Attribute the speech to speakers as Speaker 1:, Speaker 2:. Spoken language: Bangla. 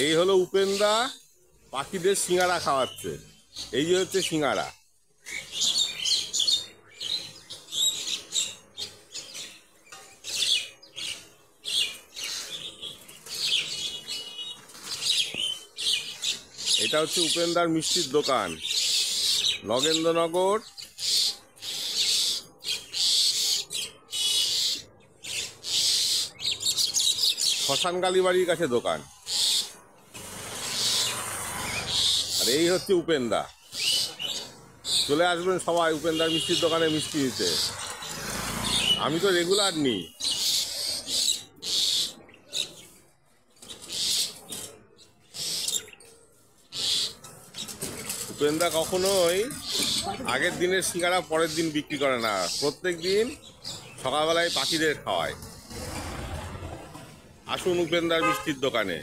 Speaker 1: এই হলো উপেনদা পাখিদের সিঙ্গারা খাওয়াচ্ছে। এই যে হচ্ছে সিঙ্গারা। এটা হচ্ছে উপেনদার মিষ্টির দোকান, নগেন্দ্রনগর শ্মশান কালীবাড়ির কাছে দোকান। আর এই হচ্ছে উপেনদা। চলে আসবেন সবাই উপেনদার মিষ্টির দোকানে মিষ্টি নিতে। আমি তো রেগুলার নিই। উপেনদা কখনোই আগের দিনের সিঙ্গারা পরের দিন বিক্রি করে না, প্রত্যেক দিন সকালবেলায় পাখিদের খাওয়ায়। আসুন উপেনদার মিষ্টির দোকানে।